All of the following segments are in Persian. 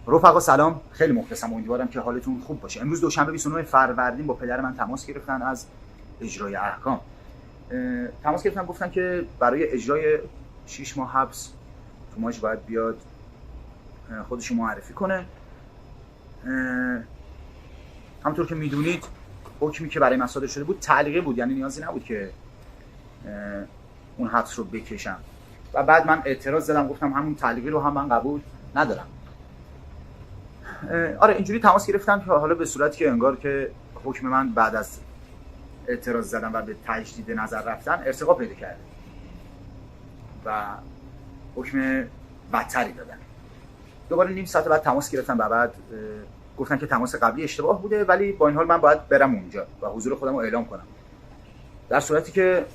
رفقا سلام، خیلی مخلصم، امیدوارم که حالتون خوب باشه. امروز دوشنبه 29 فروردین با پدر من تماس گرفتن از اجرای احکام. تماس گرفتن گفتن که برای اجرای 6 ماه حبس توماج باید بیاد خودشو معرفی کنه. همونطور که میدونید حکمی که برای من صادر شده بود تعلیقی بود، یعنی نیازی نبود که اون حبس رو بکشم و بعد من اعتراض زدم، گفتم همون تعلیقی رو هم من قبول ندارم. آره اینجوری تماس گرفتم که حالا به صورتی که انگار که حکم من بعد از اعتراض زدن و به تجدید نظر رفتن ارتقا پیدا کرده و حکم بدتری دادن. دوباره نیم ساعت بعد تماس گرفتم و بعد گفتن که تماس قبلی اشتباه بوده، ولی با این حال من باید برم اونجا و حضور خودم رو اعلام کنم. در صورتی که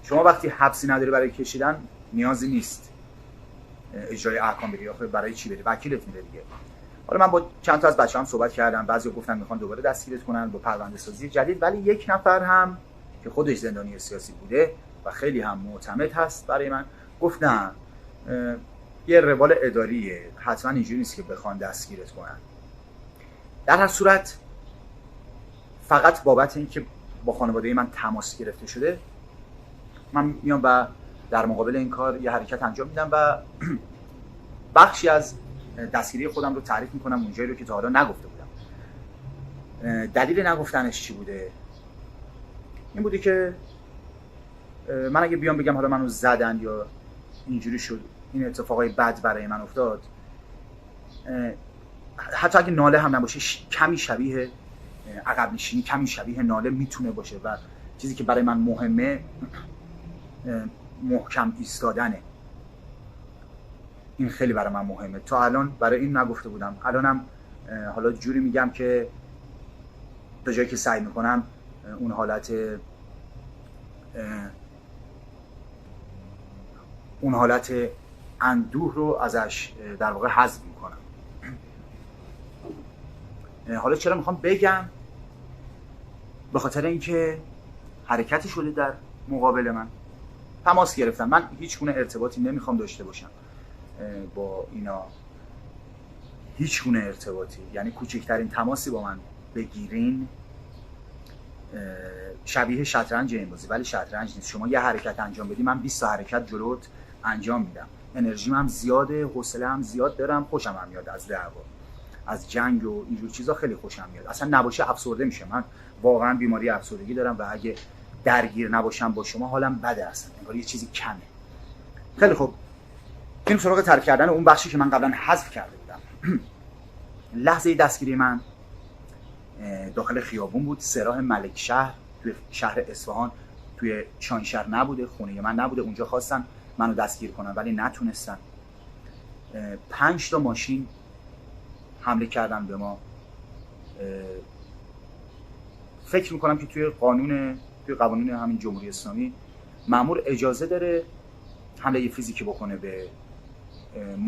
شما وقتی حبسی نداری برای کشیدن نیازی نیست اجرای احکام بری. آخه برای چی بری؟ وکیلت میره دیگه. حالا من با چند تا از بچه‌ام صحبت کردم، بعضیا گفتن میخوان دوباره دستگیرت کنن با پرونده سازی جدید، ولی یک نفر هم که خودش زندانی سیاسی بوده و خیلی هم معتمد هست برای من گفت نه، یه روال اداریه، حتما اینجوری نیست که بخوان دستگیرت کنن. در هر صورت فقط بابت اینکه با خانواده من تماس گرفته شده من میام و در مقابل این کار یه حرکت انجام میدم و بخشی از دستگیری خودم رو تعریف میکنم، اونجایی رو که تا حالا نگفته بودم. دلیل نگفتنش چی بوده؟ این بوده که من اگه بیام بگم حالا منو زدن یا اینجوری شد، این اتفاقای بد برای من افتاد، حتی اگه ناله هم نباشه کمی شبیه عقب نشینی، کمی شبیه ناله میتونه باشه و چیزی که برای من مهمه محکم ایستادنه. این خیلی برای من مهمه. تا الان برای این نگفته بودم، الانم حالا جوری میگم که تا جایی که سعی میکنم اون حالت اندوه رو ازش در واقع حذف میکنم. حالا چرا میخوام بگم؟ به خاطر اینکه حرکتی شده در مقابل من، تماس گرفتم. من هیچ گونه ارتباطی نمیخوام داشته باشم با اینا، هیچ گونه ارتباطی، یعنی کوچکترین تماسی با من بگیرین شبیه شطرنج این بازی، ولی شطرنج نیست. شما یه حرکت انجام بدی من 20 تا حرکت جلوت انجام میدم. انرژیم هم زیاده، حوصله هم زیاد دارم، خوشم هم میاد از دعوا، از جنگ و اینجور چیزا خیلی خوشم میاد. اصلا نباشه افسرده میشم. من واقعا بیماری افسردگی دارم و اگه درگیر نباشم با شما حالم بده، اصلا انگار یه چیزی کمه. خیلی خوب، بریم سراغ ترک کردن اون بخشی که من قبلا حذف کرده بودم. لحظه دستگیری من داخل خیابون بود، سراح ملک شهر توی شهر اصفهان، توی شاهینشهر نبوده، خونه من نبوده. اونجا خواستن منو دستگیر کنن ولی نتونستن. 5 تا ماشین حمله کردن به ما. فکر میکنم که توی قوانین همین جمهوری اسلامی مأمور اجازه داره حمله فیزیکی بکنه به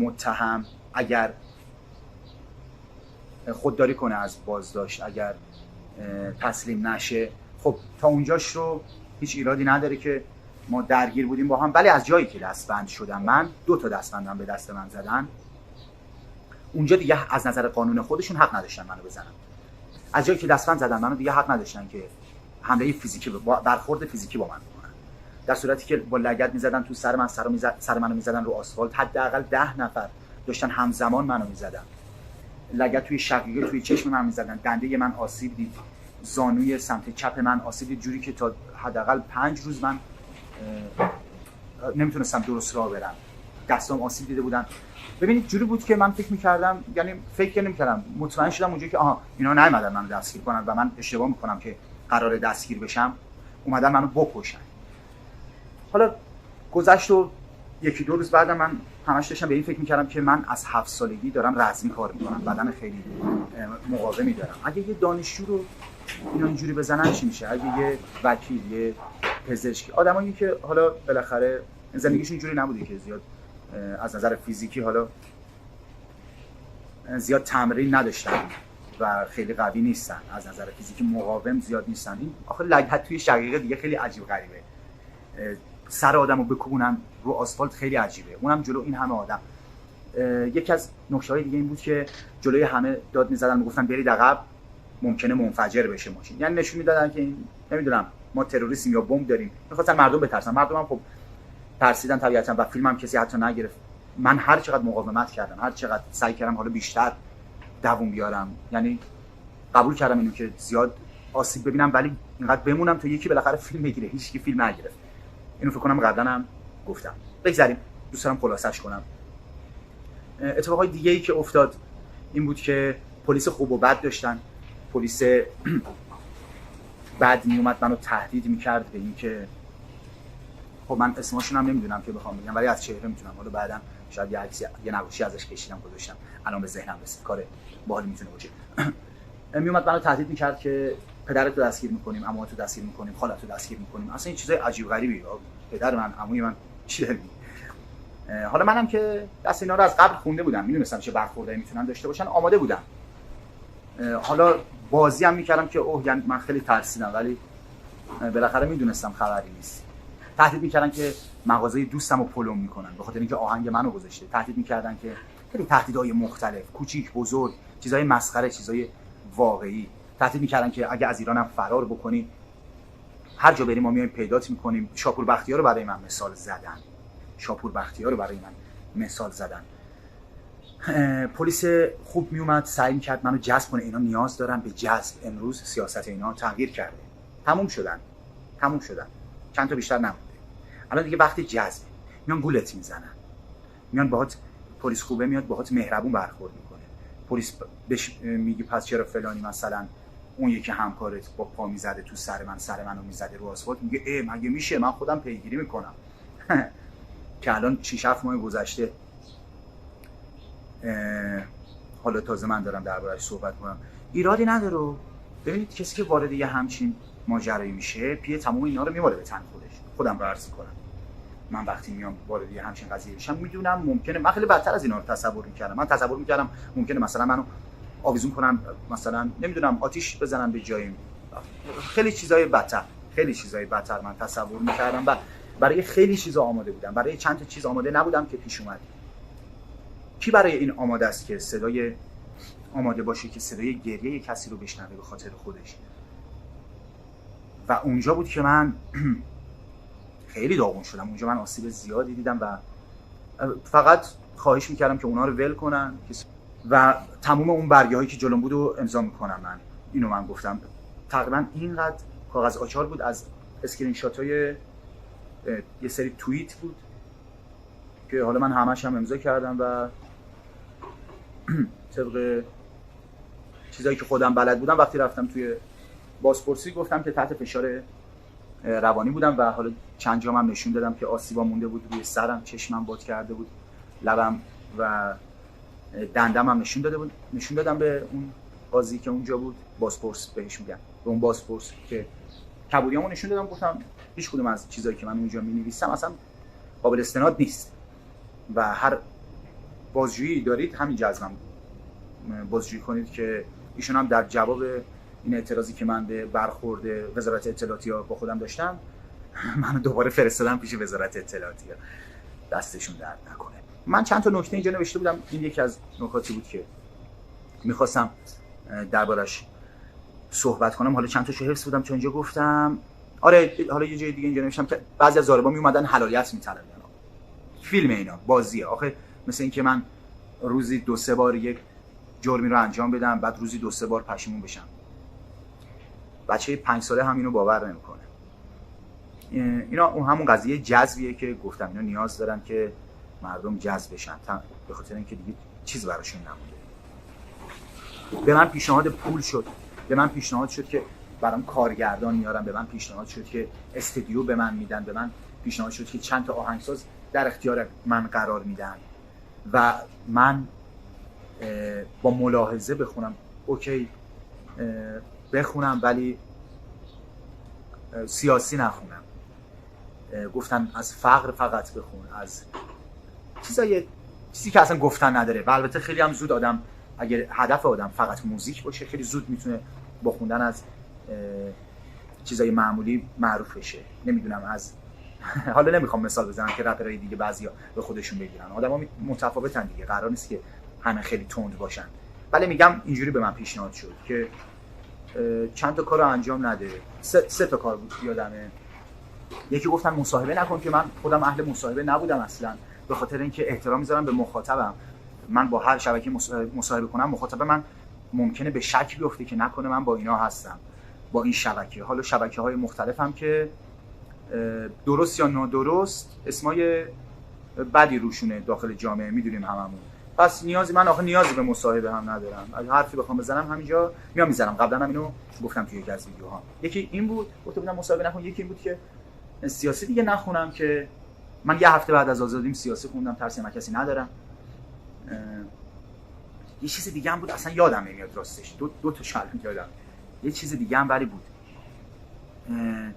متهم اگر خودداری کنه از بازداشت، اگر تسلیم نشه. خب تا اونجاش رو هیچ ایرادی نداره که ما درگیر بودیم با هم، ولی از جایی که دستبند شدم من، 2 تا دستبندم به دست من زدن، اونجا دیگه از نظر قانون خودشون حق نداشتن منو بزنن. از جایی که دستبند زدن منو دیگه حق نداشتن که حمله فیزیکی، برخورد فیزیکی با من بکنن. در صورتی که با لگد میزدن تو سر من، سر منو میزدن رو آسفالت. حداقل 10 نفر داشتن همزمان منو میزدن. لگد توی شقیقه، توی چشم من میزدن. دنده من آسیب دید، زانوی سمت چپ من آسیب دید، جوری که تا حداقل 5 روز من نمیتونستم درست راه برم. دستام آسیب دیده بودن. ببینید جوری بود که من فکر میکردم، یعنی فکر نمیکردم، مطمئن شدم اونجایی که اینا نیومدن منو دستگیر کنن و من اشتباه میکنم که قراره دستگیر بشم، اومدن منو بکشن. حالا گذشت و 1-2 روز بعد من همش داشتم به این فکر میکردم که من از 7 سالگی دارم رزمی کار میکنم، بدن خیلی مقاومی دارم. اگه یه دانشجو رو اینا اینجوری بزنن چی میشه؟ اگه یه وکیل، یه پزشک، آدمایی که حالا بالاخره زندگیشون اینجوری نبوده که زیاد از نظر فیزیکی حالا زیاد تمرین نداشتن و خیلی قوی نیستن، از نظر فیزیکی مقاوم زیاد نیستن. این آخه لگد توی شقیقه دیگه خیلی عجیب غریبه. سر آدمو بکوبونن رو آسفالت خیلی عجیبه، اونم جلو این همه آدم. یکی از نکته‌های دیگه این بود که جلوی همه داد می‌زدن میگفتن برید عقب ممکنه منفجر بشه ماشین، یعنی نشون میدادن که این نمیدونم ما تروریستیم یا بمب داریم، می‌خواستن مردم بترسن. مردم هم خب ترسیدن طبیعتاً و فیلمم کسی حتی نگرفت. من هر چقدر مقاومت کردم، هر چقدر سعی کردم حالا بیشتر دووم بیارم، یعنی قبول کردم اینو که زیاد آسیب ببینم ولی اینقدر بمونم تا یکی بالاخره فیلم بگیره. هیچ کی فیلم نگرفت. اینو فکر کنم قبلا هم گفتم. بگذاریم، دوست دارم خلاصش کنم. اتفاقای دیگه‌ای که افتاد این بود که پلیس خوب و بد داشتن. پلیس بد میومد منو تهدید میکرد به اینکه خب من اسمشون هم نمیدونم که بخوام بگم ولی از چهره میتونم، حالا بعدم شاید یه عکسی یه نقاشی ازش کشیدم گذاشتم الان به ذهنم رسید، کار باحالی میتونه باشه. میومد منو تهدید میکرد که پدرت رو دستگیر میکنیم، عموات رو دستگیر میکنیم، خالت رو دستگیر میکنیم. اصلا این چیزای عجیب غریبی. پدر من، عموی من چی داری؟ حالا منم که دست اینا رو از قبل خونده بودم، میدونستم چه برخوردایی میتونن داشته باشن، آماده بودم. حالا بازی هم میکردم که اوه یعنی من خیلی ترسیدم ولی بالاخره میدونستم خبری نیست. تهدید میکردن که مغازه دوستمو پلم میکنن به خاطر اینکه آهنگ منو گذاشته. تهدید میکردن که خیلی تهدیدهای مختلف، کوچیک بزرگ، چیزای مسخره، چیزای واقعی. تهدید میکردن که اگه از ایرانم فرار بکنی هر جا بریم ما میایم پیدات میکنیم. شاپور بختیار رو برای من مثال زدن. شاپور بختیار رو برای من مثال زدن. پلیس خوب میومد سعی میکرد منو جذب کنه. اینا نیاز دارن به جذب. امروز سیاست اینا تغییر کرده. تموم شدن. چند تا بیشتر نمونده. الان دیگه وقت جذب. میان گولت میزنن. میان باهات، پلیس خوبه میاد باهات مهربون برخورد میکنه. پلیس بهش میگه پس چرا فلانی مثلا اون یکی همکارت با پا میزده تو سر منو میزده رو آسفالت، میگه ای مگه میشه من خودم پیگیری میکنم. که الان 6-7 ماه گذشته حالا تازه من دارم درباره‌اش صحبت کنم. ایرادی نداره. ببینید کسی که وارد یه همچین ماجرایی میشه پیه تمام اینا رو میماله به تن خودم رو عرض کنم. من وقتی میام وارد یه همچین قضیه میشم میدونم ممکنه من خیلی بدتر از اینا رو تصور میکردم. من تصور میکردم ممکنه مثلا منو آویزون کنن، مثلا نمیدونم آتیش بزنن به جایم. خیلی چیزای بدتر من تصور میکردم و برای خیلی چیزا آماده بودم. برای چند تا چیز آماده نبودم که پیش اومد. کی برای این آماده است که صدای آماده باشه که صدای گریه کسی رو بشنوه به خاطر خودش؟ و اونجا بود که من خیلی داغون شدم. اونجا من آسیب زیادی دیدم و فقط خواهش میکردم که اونا رو ول کنن و تموم اون برگه‌هایی که جلوم بود رو امضا میکنم. من گفتم تقریبا اینقدر کاغذ آچار بود از اسکرین شات‌های یه سری توییت بود که حالا من همش هم امضا کردم و طبق چیزایی که خودم بلد بودم وقتی رفتم توی بازپرسی گفتم که تحت فشار روانی بودم و حالا چند جام هم نشون دادم که آسیبا مونده بود روی سرم، چشمم باد کرده بود، لبم و دندم هم نشون دادم به اون قاضی که اونجا بود، بازپرس بهش میگم، به اون بازپرس که کبودیامو نشون دادم. گفتم هیچ کدوم از چیزایی که من اونجا می‌نویسم اصلا قابل استناد نیست و هر بازجویی دارید همین جزمم بازجویی کنید که ایشون هم در جواب این اعتراضی که من به برخورد وزارت اطلاعاتی با خودم داشتم منو دوباره فرستادم پیش وزارت اطلاعاتی. دستشون درد نکنه. من چند تا نکته اینجا نوشته بودم. این یکی از نکاتی بود که میخواستم دربارش صحبت کنم. حالا چند تاشو حفظ بودم چون اینجا گفتم. آره حالا یه جای دیگه اینجا نوشتم که بعضی از ضاربا میومدن حلالیت میطلبیدن. فیلم اینا بازیه. آخه مثل اینکه من روزی 2-3 بار یک جرمی رو انجام بدم بعد روزی 2-3 بار پشیمون بشم. بچه 5 ساله هم اینو باور نمیکنه. اینا اون همون قضیه جذبیه که گفتم. اینا نیاز دارن که مردم جذب بشن به خاطر اینکه دیگه چیز براشون نمونده. به من پیشنهاد پول شد. به من پیشنهاد شد که برام کارگردان میارن. به من پیشنهاد شد که استودیو به من میدن. به من پیشنهاد شد که چند تا آهنگساز در اختیار من قرار میدن و من با ملاحظه بخونم. اوکی بخونم ولی سیاسی نخونم. گفتن از فقر فقط بخون، از چیزی که اصلا گفتن نداره. و البته خیلی هم زود آدم اگر هدف آدم فقط موزیک باشه خیلی زود میتونه با خوندن از چیزای معمولی معروف بشه. نمیدونم از حالا نمیخوام مثال بزنم که رپرهای دیگه بعضیا به خودشون بگیرن، آدما متفاوتن دیگه، قرار نیست که همه خیلی تند باشن. ولی میگم اینجوری به من پیشنهاد شد که چند تا کارو انجام نده. سه تا کار بود یادمه. یکی گفتن مصاحبه نکن، که من خودم اهل مصاحبه نبودم اصلا، به خاطر اینکه احترام میذارم به مخاطبم. من با هر شبکه مصاحبه کنم، مخاطب من ممکنه به شک بیفته که نکنه من با اینا هستم، با این شبکه. حالا شبکه‌های مختلفم که درست یا نادرست اسمای بدی روشونه داخل جامعه، میدونیم هممون. پس نیازی به مصاحبه هم ندارم. اگه حرفی بخوام بزنم همینجا میذارم. قبلا هم اینو گفتم توی یکی از ویدیوها. یکی این بود گفته بودم مصاحبه نکن. یکی این بود که سیاسی دیگه نخونم، که من یه هفته بعد از آزادیم سیاسی خوندم، ترسی من کسی ندارم. یه چیز دیگه هم بود اصلا یادم نمیاد راستش، دو تا شلم یادم. یه چیز دیگه هم ولی بود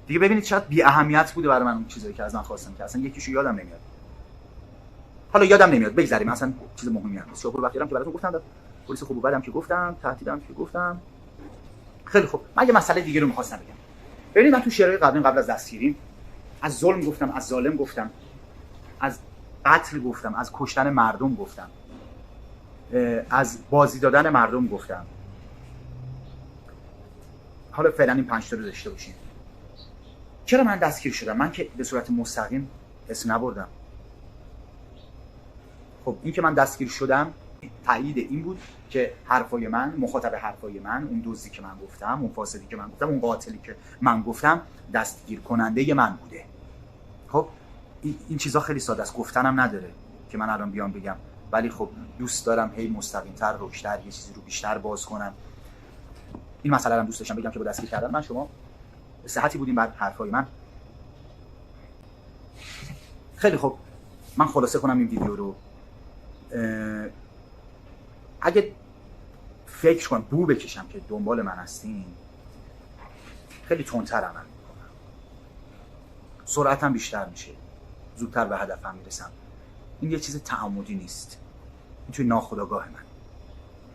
دیگه. ببینید چقدر بی اهمیت بوده برای من اون چیزایی که از من خواستم، که اصلا یکیشو یادم نمیاد. حالا یادم نمیاد، بگذاریم، اصلا چیز مهمی نیست. شاپور وقتی که براتون گفتم، پلیس خوب و بدم که گفتم، تهدیدم که گفتم. خیلی خوب، من یه مسئله دیگه رو می‌خواستم بگم. ببینید من تو شعرهای قبل از دستگیری از ظلم گفتم، از ظالم گفتم، از قتل گفتم، از کشتن مردم گفتم، از بازی دادن مردم گفتم. حالا فعلا این 5 تا رو داشته باشیم. چرا من دستگیر شدم؟ من که به صورت مستقیم اسم نبردم. خب این که من دستگیر شدم تایید این بود که حرفای من، مخاطب حرفای من، اون دزدی که من گفتم، اون فاسدی که من گفتم، اون قاتلی که من گفتم دستگیر کننده من بوده. خب این چیزا خیلی ساده است، گفتنم نداره که من الان بیام بگم، ولی خب دوست دارم هی مستقیم‌تر، روشتر، یه چیزی رو بیشتر باز کنم. این مسئله رو دوست داشتم بگم که با دستگیر کردن من شما صحتی بودیم بعد حرفای من. خیلی خب من خلاصه کنم این ویدیو رو. اگه فکر کنم بو بکشم که دنبال من هستین، خیلی تندتر عمل میکنم، سرعتم بیشتر میشه، زودتر به هدفم میرسم. این یه چیز تعمدی نیست، این توی ناخودآگاه من.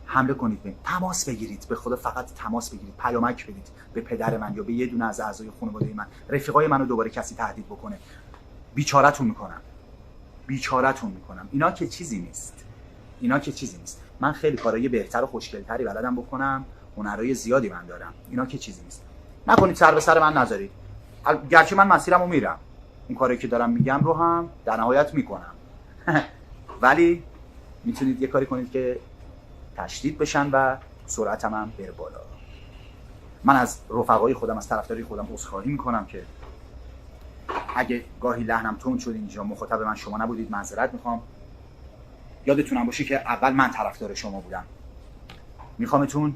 حمله کنید به، تماس بگیرید، به خدا فقط تماس بگیرید، پیامک بدید به پدر من یا به یه دونه از اعضای خانواده من، رفیقای منو دوباره کسی تهدید بکنه، بیچاره‌تون میکنم. اینا که چیزی نیست. من خیلی کارهای بهتر و خوشگل‌تری بلدم بکنم، هنرهای زیادی من دارم. اینا که چیزی نیست. نکنید سر به سر من نذارید. گرچه من مسیرمو میرم، اون کاری که دارم میگم رو هم در نهایت میکنم ولی میتونید یه کاری کنید که تشدید بشن و سرعتم هم بره بالا. من از رفقای خودم، از طرفدارای خودم عذرخواهی میکنم که اگه گاهی لحنم تند شد اینجا، مخاطب من شما نبودید، معذرت میخوام. یادتونم باشه که اول من طرفدار شما بودم. میخوامتون